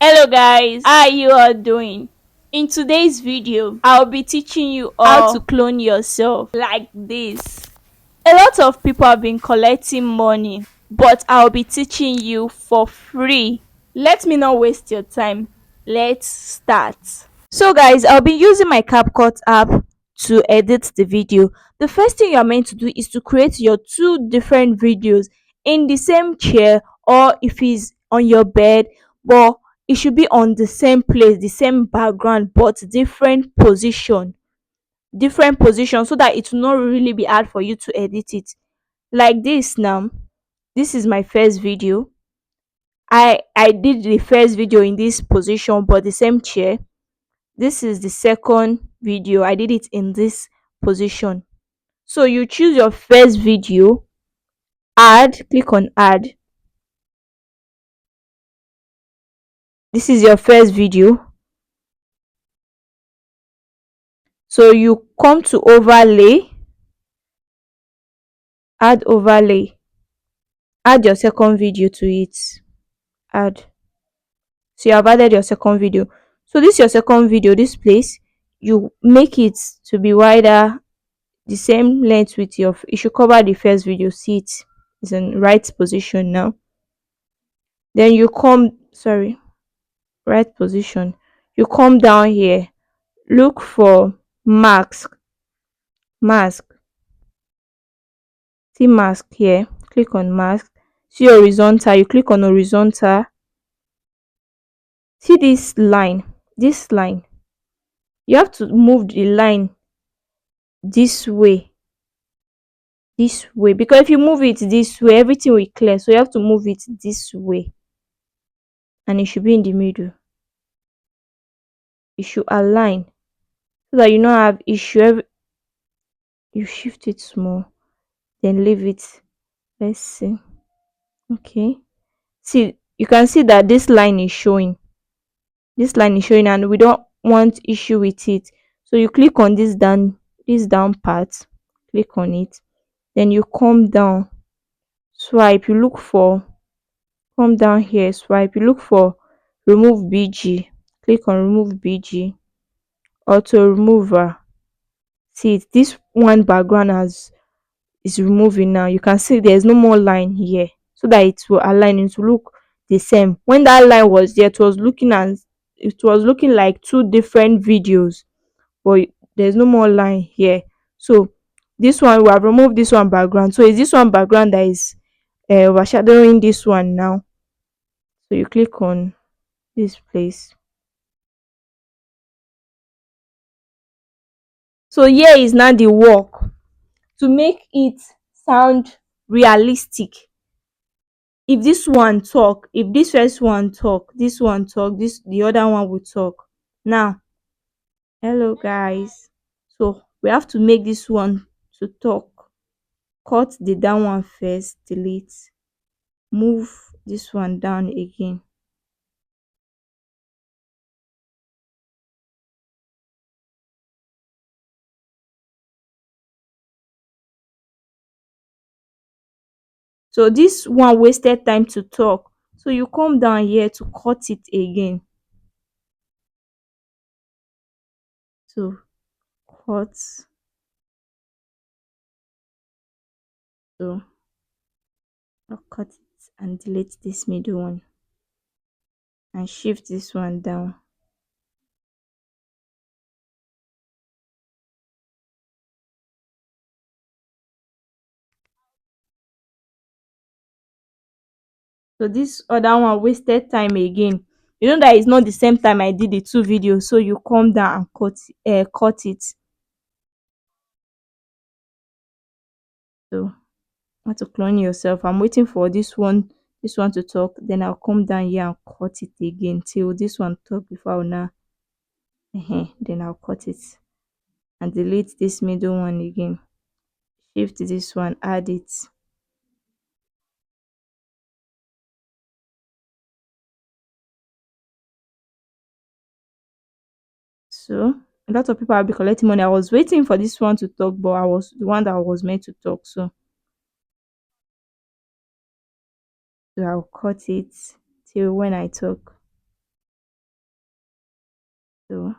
Hello guys, how are you all doing? In today's video, I'll be teaching you all how to clone yourself like this. A lot of people have been collecting money, but I'll be teaching you for free. Let me not waste your time. Let's start. So guys, I'll be using my CapCut app to edit the video. The first thing you're meant to do is to create your two different videos in the same chair, or if it's on your bed, but it should be on the same place, the same background, but different position, so that it will not really be hard for you to edit it. Like this now. This is my first video. I did the first video in this position, but the same chair. This is the second video. I did it in this position. So you choose your first video, add, click on add. This is your first video. So you come to overlay, add overlay, add your second video to it, add. So you have added your second video. So this your second video, this place, you make it to be wider, the same length with your, it should cover the first video. See it, it's in right position now. Then you come, sorry, right position, you come down here, look for mask, see mask here, click on mask, see horizontal, you click on horizontal, see this line, you have to move the line this way, because if you move it this way, everything will clear, so you have to move it this way, and it should be in the middle. It should align so that you don't have issue. You shift it small, then leave it. Let's see. Okay, see, you can see that this line is showing and we don't want issue with it. So you click on this down part, click on it, then you come down, swipe, you look for, come down here, swipe, you look for remove bg, click on remove bg, auto remover. See it, this one background has is removing now. You can see there's no more line here, so that it will align, it will look the same. When that line was there, it was looking like two different videos, but there's no more line here. So this one, we have removed this one background, so it's this one background that is overshadowing this one now. So you click on this place. So here is now the work to make it sound realistic. If this one talk, if this first one talk, this one talk, this the other one will talk. Now, hello guys. So we have to make this one to talk. Cut the down one first, delete, move this one down again. So this one wasted time to talk, so you come down here to cut it again. So cut, so I'll cut it and delete this middle one and shift this one down. So this other one wasted time again. You know that it's not the same time I did the two videos, so you come down and cut it. So how to clone yourself. I'm waiting for this one to talk, then I'll come down here and cut it again till this one talk before I'll now then I'll cut it and delete this middle one again. Shift this one, add it. So a lot of people will be collecting money. I was waiting for this one to talk, but I was the one that was meant to talk. So I'll cut it till when I talk. So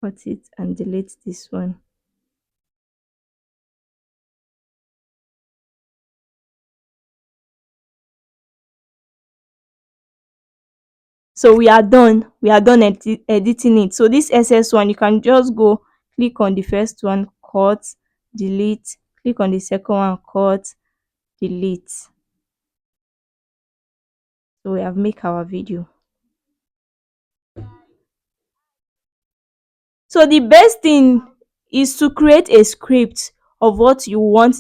cut it and delete this one. So we are done editing it. So this SS1, you can just go click on the first one, cut, delete, click on the second one, cut, delete. So we have make our video. So the best thing is to create a script of what you want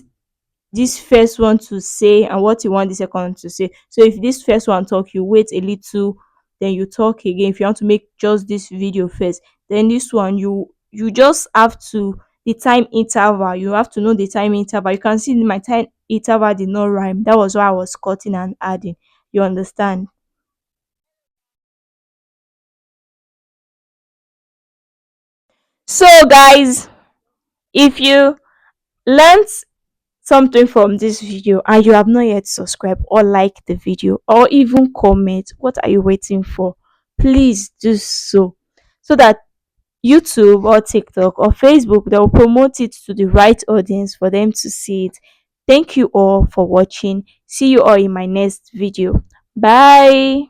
this first one to say and what you want the second one to say. So if this first one talk, you wait a little, then you talk again. If you want to make just this video first, then this one you just have to the time interval. You have to know the time interval. You can see my time interval did not rhyme. That was why I was cutting and adding. You understand? So guys, if you learned something from this video and you have not yet subscribed or like the video or even comment, what are you waiting for? Please do so that YouTube or TikTok or Facebook, they will promote it to the right audience for them to see it. Thank you all for watching. See you all in my next video. Bye.